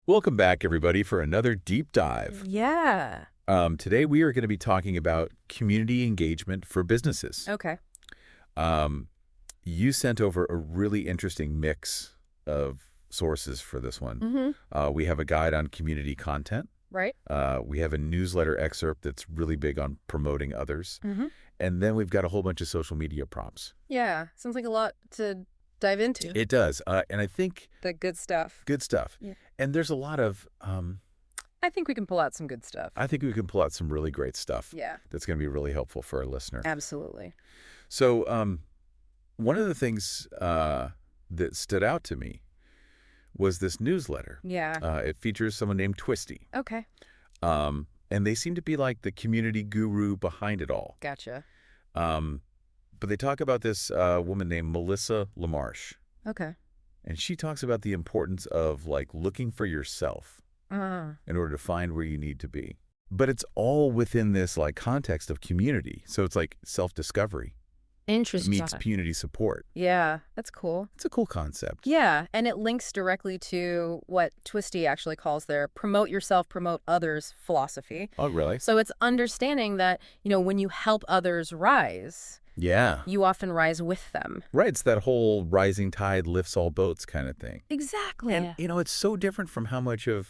Welcome back, everybody, for another deep dive. Yeah. Today, we are going to be talking about community engagement for businesses. Okay. You sent over a really interesting mix of sources for this one. Mm-hmm. We have a guide on community content. Right. We have a newsletter excerpt that's really big on promoting others. Mm-hmm. And then we've got a whole bunch of social media prompts. Yeah. Sounds like a lot to dive into. It does. And I think... The good stuff. Good stuff. Yeah. And there's a lot of... I think we can pull out some good stuff. I think we can pull out some really great stuff. Yeah. That's going to be really helpful for our listener. Absolutely. So one of the things that stood out to me was this newsletter. Yeah. It features someone named Twisty. Okay. And they seem to be like the community guru behind it all. Gotcha. But they talk about this woman named Melissa LaMarche. Okay. And she talks about the importance of like looking for yourself in order to find where you need to be. But it's all within this like context of community. So it's like self-discovery Interesting. meets community support. Yeah. That's cool. It's a cool concept. Yeah. And it links directly to what Twisty actually calls their promote yourself, promote others philosophy. Oh, really? So it's understanding that, when you help others rise, Yeah. you often rise with them. Right. It's that whole rising tide lifts all boats kind of thing. Exactly. And, it's so different from how much of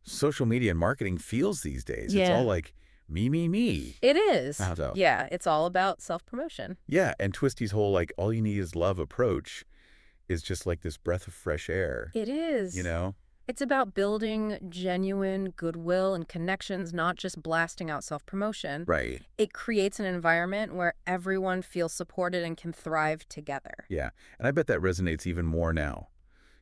social media and marketing feels these days. Yeah. It's all like me, me, me. It is. How so? Yeah, it's all about self-promotion. Yeah. And Twisty's whole like all you need is love approach is just like this breath of fresh air. It is. It's about building genuine goodwill and connections, not just blasting out self-promotion. Right. It creates an environment where everyone feels supported and can thrive together. Yeah. And I bet that resonates even more now,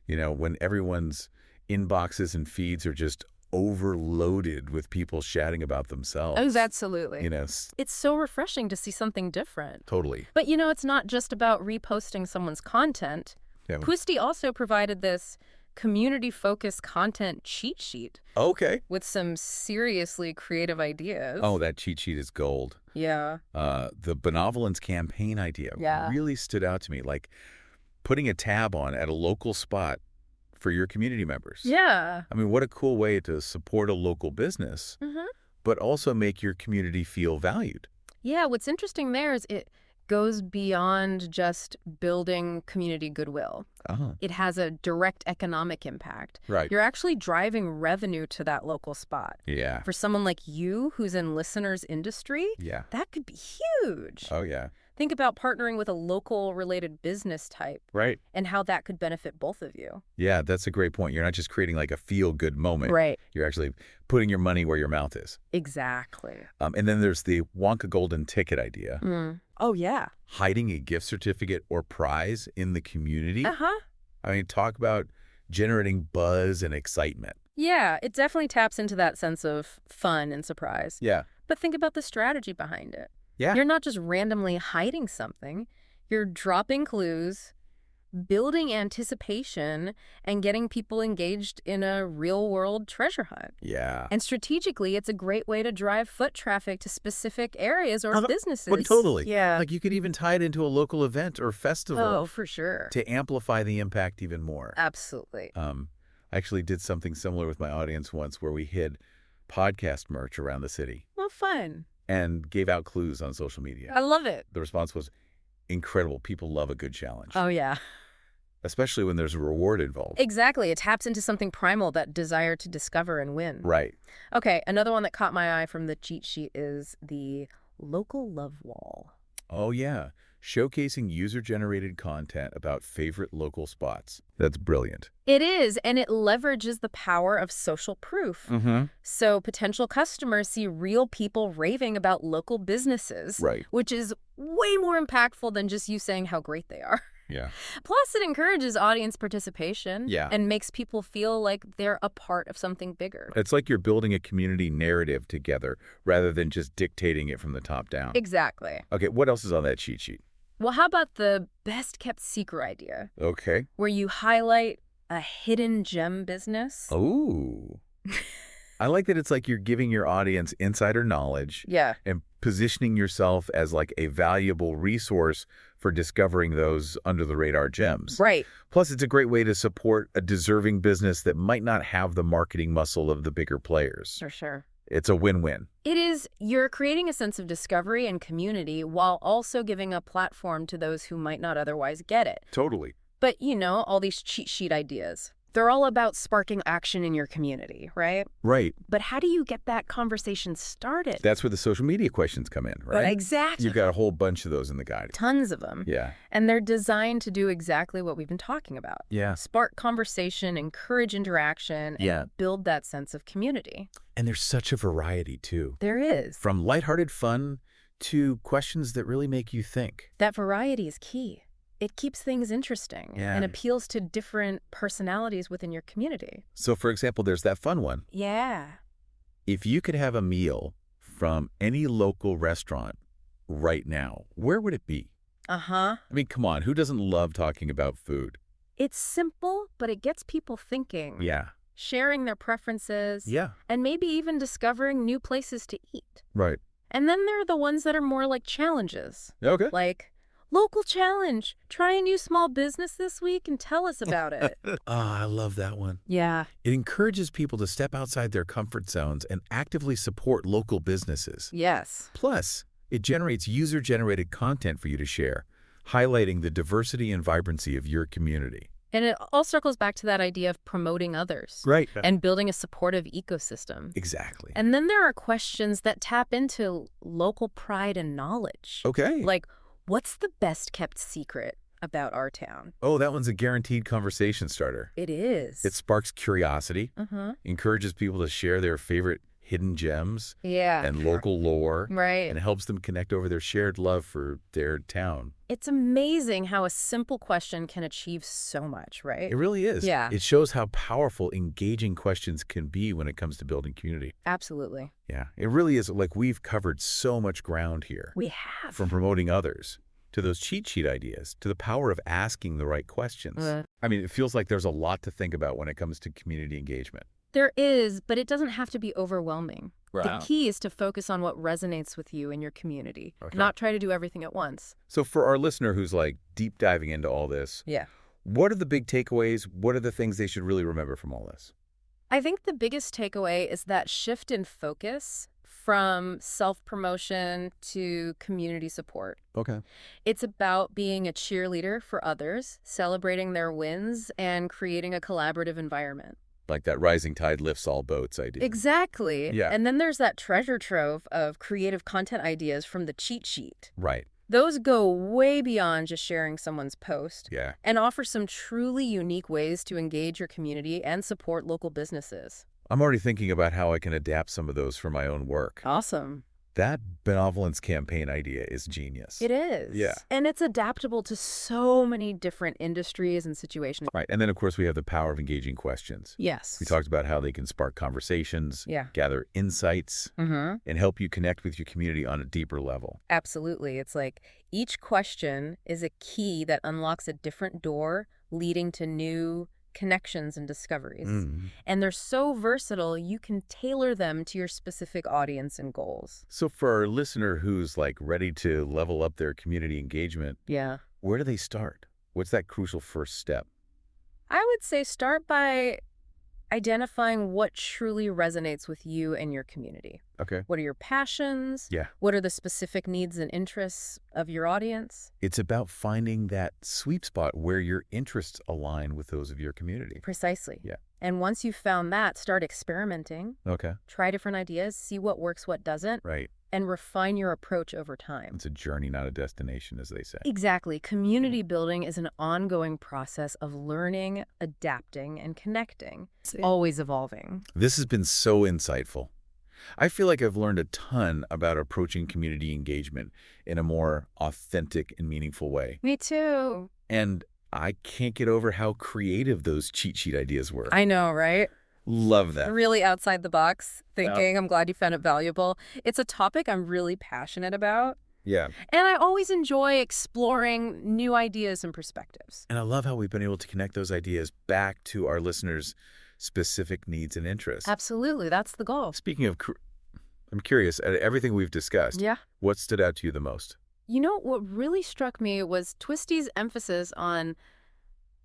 when everyone's inboxes and feeds are just overloaded with people chatting about themselves. Oh, absolutely. It's so refreshing to see something different. Totally. But, it's not just about reposting someone's content. Yeah. Twisty also provided this community-focused content cheat sheet. Okay. With some seriously creative ideas. Oh, that cheat sheet is gold. Yeah. The benevolence campaign idea really stood out to me, like putting a tab on at a local spot for your community members. Yeah. I mean, what a cool way to support a local business, but also make your community feel valued. Yeah, what's interesting there is it goes beyond just building community goodwill. It has a direct economic impact. Right. You're actually driving revenue to that local spot. Yeah. For someone like you who's in listeners' industry, Yeah. that could be huge. Oh, yeah. Think about partnering with a local related business type. Right. And how that could benefit both of you. Yeah, that's a great point. You're not just creating like a feel-good moment. Right. You're actually putting your money where your mouth is. Exactly. And then there's the Wonka Golden Ticket idea. Oh, yeah. Hiding a gift certificate or prize in the community. Uh-huh. I mean, talk about generating buzz and excitement. Yeah, it definitely taps into that sense of fun and surprise. Yeah. But think about the strategy behind it. Yeah. You're not just randomly hiding something. You're dropping clues, building anticipation, and getting people engaged in a real-world treasure hunt. Yeah. And strategically, it's a great way to drive foot traffic to specific areas or businesses. But totally. Yeah. Like you could even tie it into a local event or festival. Oh, for sure. To amplify the impact even more. Absolutely. I actually did something similar with my audience once where we hid podcast merch around the city. Well, fun. And gave out clues on social media. I love it. The response was incredible. People love a good challenge. Oh, yeah. Especially when there's a reward involved. Exactly. It taps into something primal, that desire to discover and win. Right. Okay, another one that caught my eye from the cheat sheet is the local love wall. Oh, yeah. Showcasing user-generated content about favorite local spots. That's brilliant. It is, and it leverages the power of social proof. So potential customers see real people raving about local businesses, Right. which is way more impactful than just you saying how great they are. Yeah. Plus, it encourages audience participation Yeah. and makes people feel like they're a part of something bigger. It's like you're building a community narrative together rather than just dictating it from the top down. Exactly. Okay, what else is on that cheat sheet? Well, how about the best kept secret idea, Okay. where you highlight a hidden gem business? Oh. I like that it's like you're giving your audience insider knowledge Yeah. and positioning yourself as like a valuable resource for discovering those under-the-radar gems. Right. Plus, it's a great way to support a deserving business that might not have the marketing muscle of the bigger players. For sure. It's a win-win. It is. You're creating a sense of discovery and community while also giving a platform to those who might not otherwise get it. Totally. But, all these cheat sheet ideas, they're all about sparking action in your community, right? Right. But how do you get that conversation started? That's where the social media questions come in, right? Exactly. You've got a whole bunch of those in the guide. Tons of them. Yeah. And they're designed to do exactly what we've been talking about. Yeah. Spark conversation, encourage interaction, and build that sense of community. And there's such a variety, too. There is. From lighthearted fun to questions that really make you think. That variety is key. It keeps things interesting and appeals to different personalities within your community. So, for example, there's that fun one. Yeah. If you could have a meal from any local restaurant right now, where would it be? Uh-huh. I mean, come on, who doesn't love talking about food? It's simple, but it gets people thinking. Yeah. Sharing their preferences. Yeah. And maybe even discovering new places to eat. Right. And then there are the ones that are more like challenges. Okay. Like, local challenge. Try a new small business this week and tell us about it. I love that one. Yeah. It encourages people to step outside their comfort zones and actively support local businesses. Yes. Plus, it generates user-generated content for you to share, highlighting the diversity and vibrancy of your community. And it all circles back to that idea of promoting others. Right. And building a supportive ecosystem. Exactly. And then there are questions that tap into local pride and knowledge. Okay. Like, what's the best kept secret about our town? Oh, that one's a guaranteed conversation starter. It is. It sparks curiosity, encourages people to share their favorite hidden gems and local lore, right, and helps them connect over their shared love for their town. It's amazing how a simple question can achieve so much, right? It really is. Yeah. It shows how powerful engaging questions can be when it comes to building community. Absolutely. Yeah, it really is. Like, we've covered so much ground here. We have. From promoting others to those cheat sheet ideas to the power of asking the right questions. I mean, it feels like there's a lot to think about when it comes to community engagement. There is, but it doesn't have to be overwhelming. Right. The key is to focus on what resonates with you and your community, not try to do everything at once. So for our listener who's like deep diving into all this, what are the big takeaways? What are the things they should really remember from all this? I think the biggest takeaway is that shift in focus from self-promotion to community support. Okay. It's about being a cheerleader for others, celebrating their wins, and creating a collaborative environment. Like that rising tide lifts all boats idea. Exactly. Yeah. And then there's that treasure trove of creative content ideas from the cheat sheet. Right. Those go way beyond just sharing someone's post. Yeah. And offer some truly unique ways to engage your community and support local businesses. I'm already thinking about how I can adapt some of those for my own work. Awesome. That benevolence campaign idea is genius. It is. Yeah. And it's adaptable to so many different industries and situations. Right. And then, of course, we have the power of engaging questions. Yes. We talked about how they can spark conversations, gather insights, and help you connect with your community on a deeper level. Absolutely. It's like each question is a key that unlocks a different door leading to new connections and discoveries. And they're so versatile, you can tailor them to your specific audience and goals. So for our listener who's like ready to level up their community engagement, where do they start? What's that crucial first step? I would say start by identifying what truly resonates with you and your community. Okay. What are your passions? Yeah. What are the specific needs and interests of your audience? It's about finding that sweet spot where your interests align with those of your community. Precisely. Yeah. And once you've found that, start experimenting. Okay. Try different ideas, see what works, what doesn't. Right. And refine your approach over time. It's a journey, not a destination, as they say. Exactly. Community building is an ongoing process of learning, adapting, and connecting. It's always evolving. This has been so insightful. I feel like I've learned a ton about approaching community engagement in a more authentic and meaningful way. Me too. And I can't get over how creative those cheat sheet ideas were. I know, right? Love that. Really outside the box thinking. I'm glad you found it valuable. It's a topic I'm really passionate about. Yeah. And I always enjoy exploring new ideas and perspectives. And I love how we've been able to connect those ideas back to our listeners' specific needs and interests. Absolutely. That's the goal. Speaking of, I'm curious, at everything we've discussed, what stood out to you the most? You know, what really struck me was Twisty's emphasis on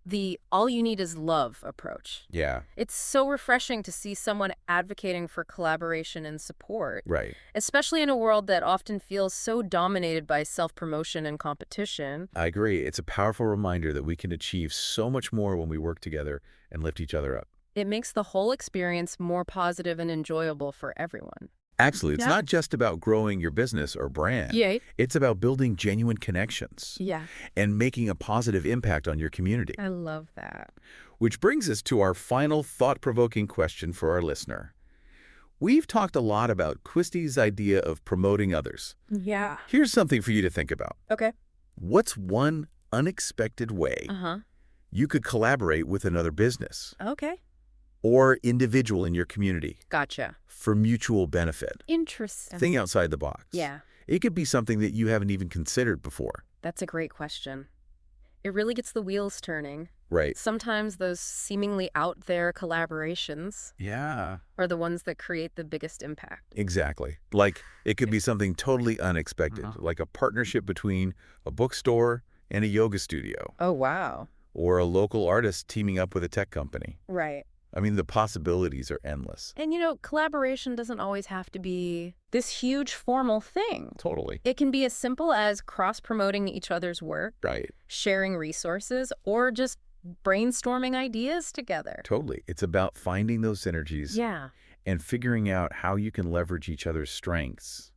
the all you need is love approach. Yeah, It's so refreshing to see someone advocating for collaboration and support, right. especially in a world that often feels so dominated by self-promotion and competition. I agree. It's a powerful reminder that we can achieve so much more when we work together and lift each other up. It makes the whole experience more positive and enjoyable for everyone. Actually, it's Yeah. not just about growing your business or brand. Yay. It's about building genuine connections Yeah, and making a positive impact on your community. I love that. Which brings us to our final thought-provoking question for our listener. We've talked a lot about Twisty's idea of promoting others. Yeah. Here's something for you to think about. Okay. What's one unexpected way Uh-huh. you could collaborate with another business Okay. or individual in your community Gotcha. for mutual benefit? Interesting. Think outside the box. Yeah, It could be something that you haven't even considered before. that's a great question. It really gets the wheels turning. Right. Sometimes those seemingly out there collaborations Yeah. are the ones that create the biggest impact. Exactly. Like, it could be something totally unexpected, like a partnership between a bookstore and a yoga studio, Oh, wow. or a local artist teaming up with a tech company. Right. I mean, the possibilities are endless. And you know, collaboration doesn't always have to be this huge formal thing. Totally. It can be as simple as cross-promoting each other's work, Right. sharing resources, or just brainstorming ideas together. Totally. It's about finding those synergies Yeah. and figuring out how you can leverage each other's strengths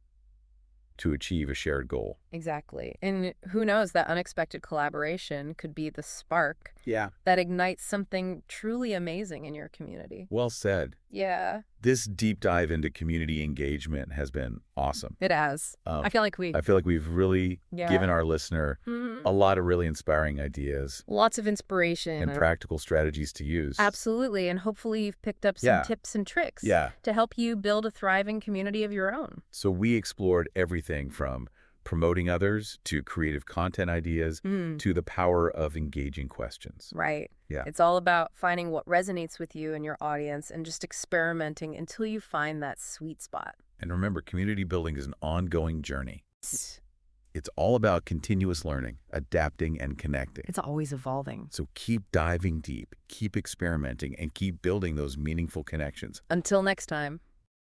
to achieve a shared goal. Exactly. And who knows, that unexpected collaboration could be the spark Yeah. that ignites something truly amazing in your community. Well said. Yeah, This deep dive into community engagement has been awesome. it has. I feel like I feel like we've really Yeah. given our listener a lot of really inspiring ideas lots of inspiration. and practical strategies to use. Absolutely. And hopefully you've picked up some Yeah. tips and tricks Yeah. to help you build a thriving community of your own. So we explored everything from promoting others to creative content ideas to the power of engaging questions. Right. Yeah. It's all about finding what resonates with you and your audience and just experimenting until you find that sweet spot. And remember, community building is an ongoing journey. It's all about continuous learning, adapting, and connecting. It's always evolving. So keep diving deep, keep experimenting, and keep building those meaningful connections. Until next time.